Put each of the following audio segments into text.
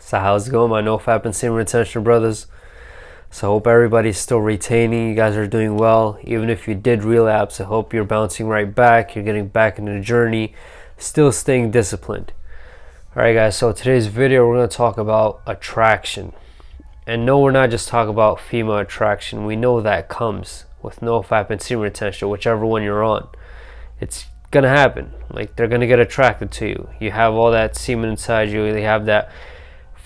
So how's it going, my NoFap and Semen retention brothers? So I hope everybody's still retaining. You guys are doing well. Even if you did relapse, I hope you're bouncing right back. You're getting back into the journey, still staying disciplined. Alright guys, so today's video we're going to talk about attraction. And no, we're not just talking about female attraction. We know that comes with NoFap and Semen retention, whichever one you're on. It's going to happen. Like, they're going to get attracted to you. You have all that semen inside you. They have that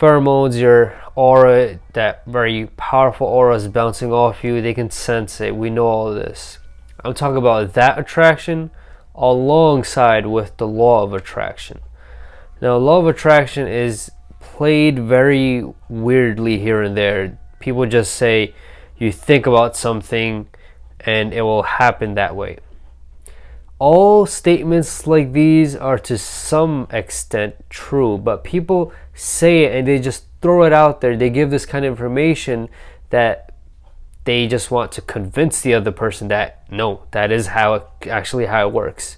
pheromones, your aura, that very powerful aura is bouncing off you. They can sense it. We know all of this. I'm talking about that attraction alongside with the law of attraction. Now, law of attraction is played very weirdly here and there. People just say you think about something and it will happen that way. All statements like these are to some extent true, but people say it and they just throw it out there. They give this kind of information that they just want to convince the other person that no, that is how it works.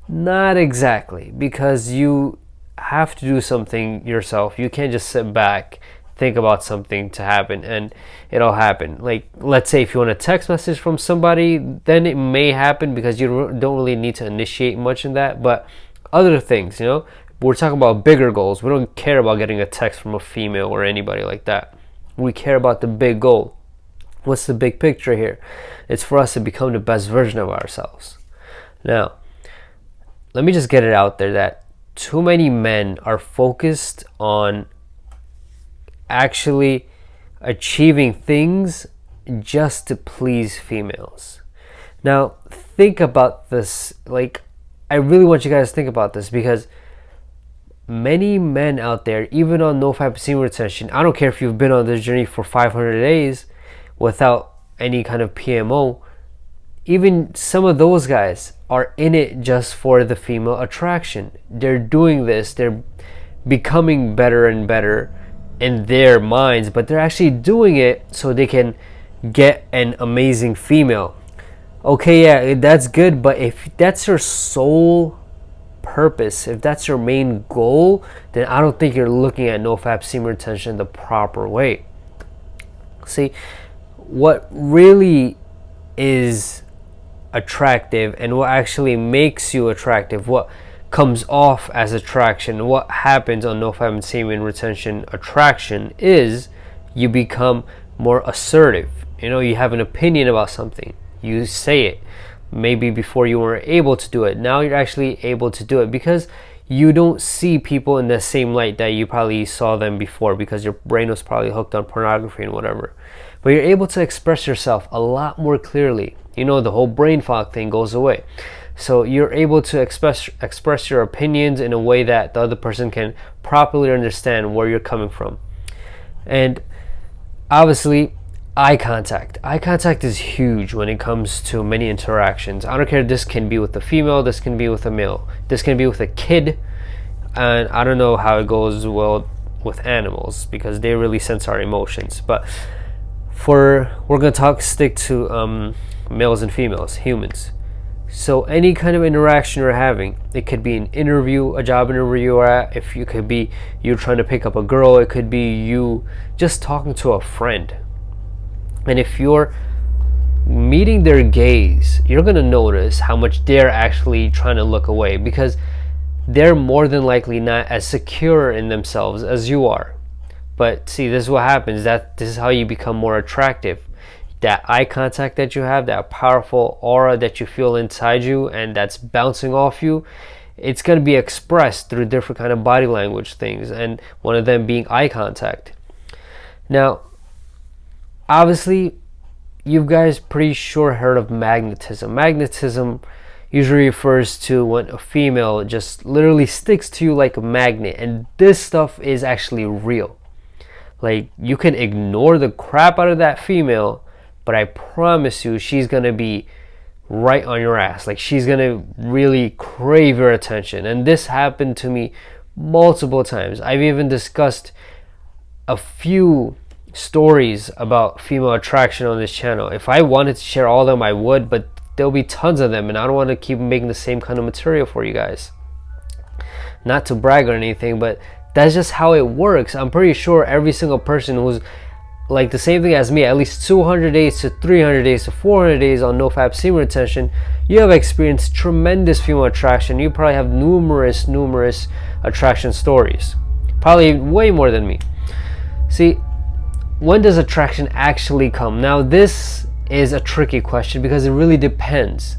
Not exactly, because you have to do something yourself. You can't just sit back, think about something to happen and it'll happen. Like, let's say if you want a text message from somebody, then it may happen because you don't really need to initiate much in that. But other things, you know, we're talking about bigger goals. We don't care about getting a text from a female or anybody like that. We care about the big goal. What's the big picture here? It's for us to become the best version of ourselves. Now, let me just get it out there that too many men are focused on actually achieving things just to please females. Now, think about this. Like, I really want you guys to think about this, because many men out there, even on NoFap semen retention, I don't care if you've been on this journey for 500 days without any kind of PMO, even some of those guys are in it just for the female attraction. They're doing this, they're becoming better and better in their minds, but they're actually doing it so they can get an amazing female. Okay, yeah, that's good, but if that's your sole purpose, if that's your main goal, then I don't think you're looking at NoFap semen retention the proper way. See, what really is attractive and what actually makes you attractive, what comes off as attraction, what happens on NoFap and semen retention attraction, is you become more assertive. You know, you have an opinion about something, you say it. Maybe before you weren't able to do it, now you're actually able to do it because you don't see people in the same light that you probably saw them before, because your brain was probably hooked on pornography and whatever. But you're able to express yourself a lot more clearly. You know, the whole brain fog thing goes away. So you're able to express your opinions in a way that the other person can properly understand where you're coming from. And obviously, eye contact. Eye contact is huge when it comes to many interactions. I don't care, this can be with a female, this can be with a male, this can be with a kid, and I don't know how it goes well with animals because they really sense our emotions. But we're gonna stick to males and females, humans. So any kind of interaction you're having, it could be an interview, a job interview you're at, if you could be you trying to pick up a girl, it could be you just talking to a friend. And if you're meeting their gaze, you're gonna notice how much they're actually trying to look away, because they're more than likely not as secure in themselves as you are. But see, this is what happens, that this is how you become more attractive. That eye contact that you have, that powerful aura that you feel inside you and that's bouncing off you, it's going to be expressed through different kind of body language things, and one of them being eye contact. Now, obviously, you guys pretty sure heard of magnetism. Magnetism usually refers to when a female just literally sticks to you like a magnet, and this stuff is actually real. Like, you can ignore the crap out of that female, but I promise you she's gonna be right on your ass. Like, she's gonna really crave your attention. And this happened to me multiple times. I've even discussed a few stories about female attraction on this channel. If I wanted to share all of them, I would, but there'll be tons of them, and I don't want to keep making the same kind of material for you guys. Not to brag or anything, but That's just how it works. I'm pretty sure every single person who's like the same thing as me, at least 200 days to 300 days to 400 days on no-fap semen retention, you have experienced tremendous female attraction. You probably have numerous attraction stories, probably way more than me. See, when does attraction actually come? Now, this is a tricky question because it really depends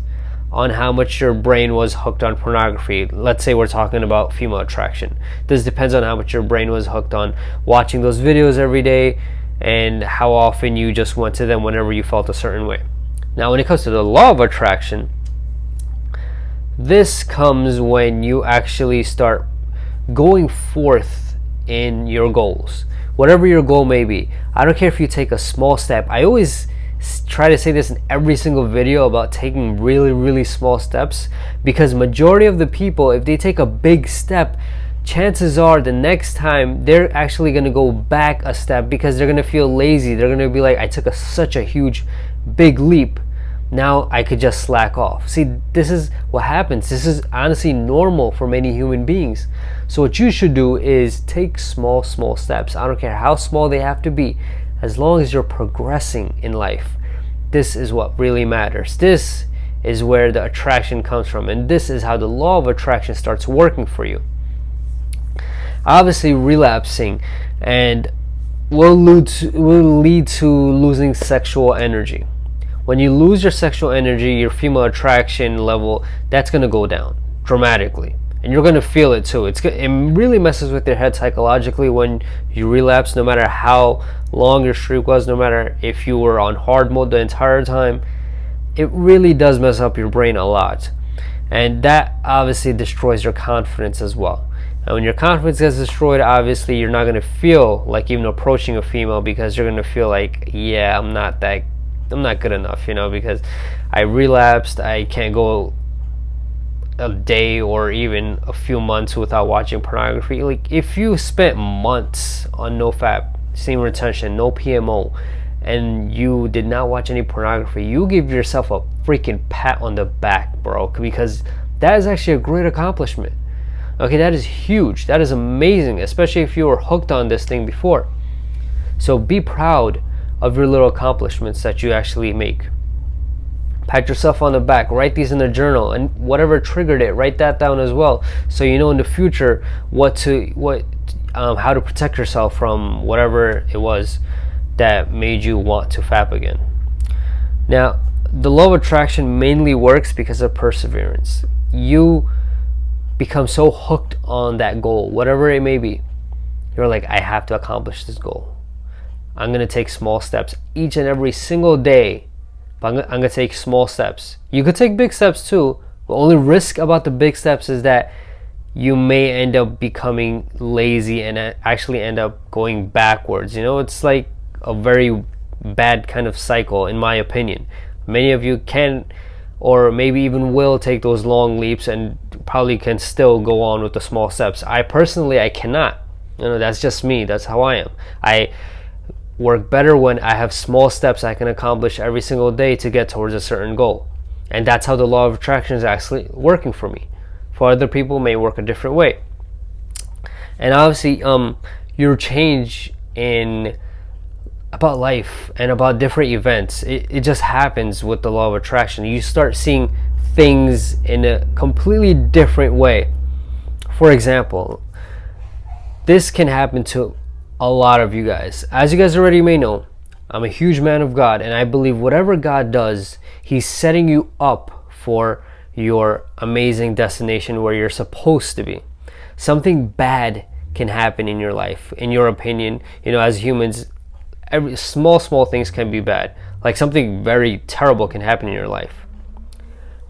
on how much your brain was hooked on pornography. Let's say we're talking about female attraction. This depends on how much your brain was hooked on watching those videos every day, and how often you just went to them whenever you felt a certain way. Now, when it comes to the law of attraction, this comes when you actually start going forth in your goals. Whatever your goal may be. I don't care if you take a small step. I always try to say this in every single video about taking really small steps, because majority of the people, if they take a big step, chances are the next time they're actually going to go back a step because they're going to feel lazy. They're going to be like, I took such a huge big leap, now I could just slack off. See, this is what happens. This is honestly normal for many human beings. So what you should do is take small steps. I don't care how small they have to be, as long as you're progressing in life. This is what really matters. This is where the attraction comes from, and this is how the law of attraction starts working for you. Obviously, relapsing and will lead to losing sexual energy. When you lose your sexual energy, your female attraction level, that's going to go down dramatically, and you're going to feel it too. It really messes with your head psychologically when you relapse. No matter how long your streak was, no matter if you were on hard mode the entire time, it really does mess up your brain a lot, and that obviously destroys your confidence as well. And when your confidence gets destroyed, obviously you're not going to feel like even approaching a female, because you're going to feel like, yeah, I'm not good enough, because I relapsed. I can't go a day or even a few months without watching pornography. Like, if you spent months on no-fap semen retention, no PMO, and you did not watch any pornography, you give yourself a freaking pat on the back, bro, because that is actually a great accomplishment. Okay, that is huge. That is amazing, especially if you were hooked on this thing before. So be proud of your little accomplishments that you actually make. Pat yourself on the back. Write these in a journal, and whatever triggered it, write that down as well, so you know in the future how to protect yourself from whatever it was that made you want to fap again. Now, the law of attraction mainly works because of perseverance. You become so hooked on that goal, whatever it may be. You're like, I have to accomplish this goal. I'm going to take small steps each and every single day, but I'm going to take small steps. You could take big steps too. The only risk about the big steps is that you may end up becoming lazy and actually end up going backwards. It's like a very bad kind of cycle, in my opinion. Many of you can, or maybe even will, take those long leaps and probably can still go on with the small steps. I cannot. That's just me. That's how I am. I work better when I have small steps I can accomplish every single day to get towards a certain goal. And that's how the law of attraction is actually working for me. For other people, it may work a different way. And obviously, your change in about life and about different events, it just happens with the law of attraction. You start seeing things in a completely different way. For example, this can happen to a lot of you guys. As you guys already may know, I'm a huge man of God, and I believe whatever God does, He's setting you up for your amazing destination where you're supposed to be. Something bad can happen in your life, in your opinion. As humans, every small things can be bad. Like, something very terrible can happen in your life.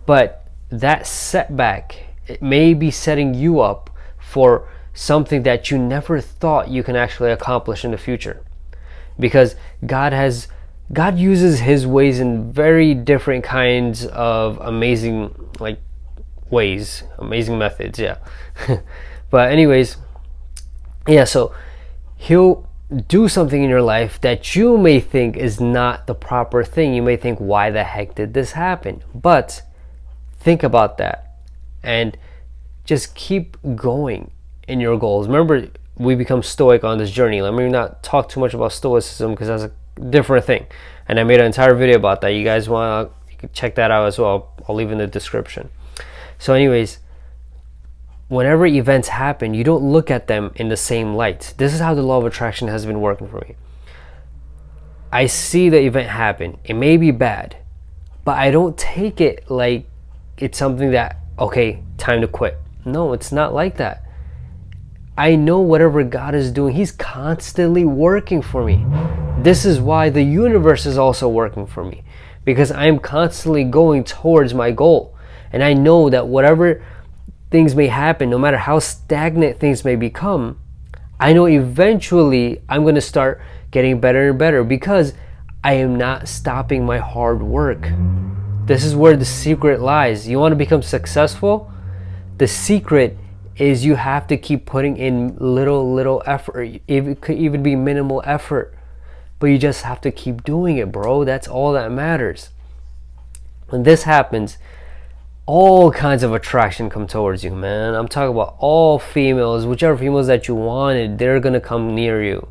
But that setback, it may be setting you up for something that you never thought you can actually accomplish in the future. Because God uses His ways in very different kinds of amazing ways, amazing methods, yeah. But anyways, yeah, so He'll do something in your life that you may think is not the proper thing. You may think, why the heck did this happen? But think about that and just keep going in your goals. Remember, we become stoic on this journey. Let me not talk too much about stoicism because that's a different thing, and I made an entire video about that. You guys want to, you can check that out as well. I'll leave in the description. So anyways, whenever events happen, you don't look at them in the same light. This is how the law of attraction has been working for me. I see the event happen. It may be bad, but I don't take it like it's something that, okay, time to quit. No, it's not like that. I know whatever God is doing, He's constantly working for me. This is why the universe is also working for me, because I am constantly going towards my goal. And I know that whatever things may happen, no matter how stagnant things may become, I know eventually I'm going to start getting better and better because I am not stopping my hard work. This is where the secret lies. You want to become successful? The secret is you have to keep putting in little effort. It could even be minimal effort, but you just have to keep doing it, bro. That's all that matters. When this happens, all kinds of attraction come towards you, man. I'm talking about all females, whichever females that you wanted, they're gonna come near you.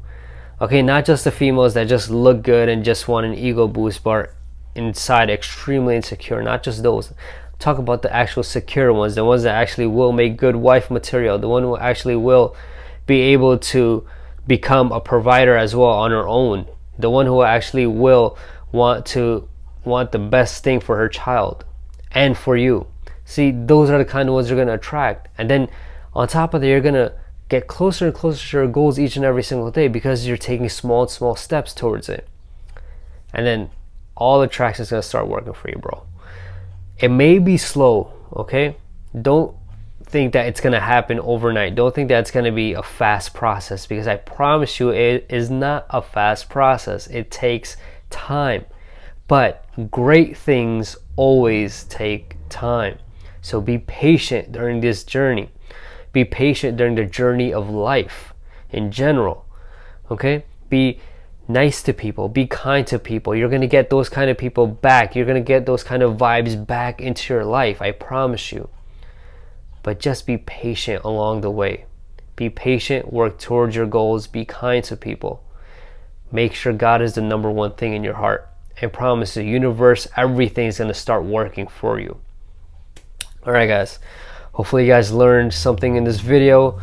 Okay, not just the females that just look good and just want an ego boost, but inside extremely insecure. Not just those. Talk about the actual secure ones, the ones that actually will make good wife material, the one who actually will be able to become a provider as well on her own, the one who actually will want the best thing for her child and for you. See, those are the kind of ones you're going to attract. And then on top of that, you're going to get closer and closer to your goals each and every single day because you're taking small steps towards it. And then all attraction is going to start working for you, bro. It may be slow, okay? Don't think that it's going to happen overnight. Don't think that it's going to be a fast process, because I promise you it is not a fast process. It takes time. But great things always take time. So be patient during this journey. Be patient during the journey of life in general, okay? Be nice to people, be kind to people. You're going to get those kind of people back. You're going to get those kind of vibes back into your life, I promise you. But just be patient along the way. Be patient, work towards your goals, be kind to people. Make sure God is the number one thing in your heart. And promise the universe, everything is going to start working for you. Alright guys, hopefully you guys learned something in this video.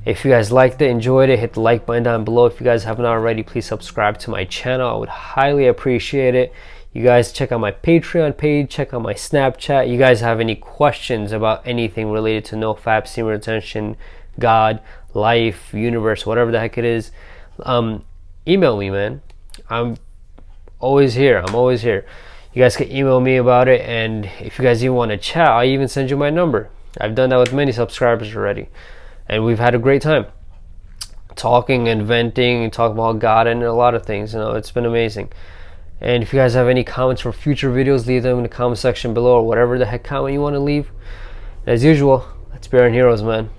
If you guys liked it, enjoyed it, hit the like button down below. If you guys haven't already, please subscribe to my channel. I would highly appreciate it. You guys check out my Patreon page, check out my Snapchat. You guys have any questions about anything related to NoFap, semen retention, God, life, universe, whatever the heck it is, email me, man. I'm always here. You guys can email me about it, and if you guys even want to chat, I'll even send you my number. I've done that with many subscribers already. And we've had a great time talking and venting and talking about God and a lot of things. You know, it's been amazing. And if you guys have any comments for future videos, leave them in the comment section below, or whatever the heck comment you want to leave. As usual, let's be our heroes, man.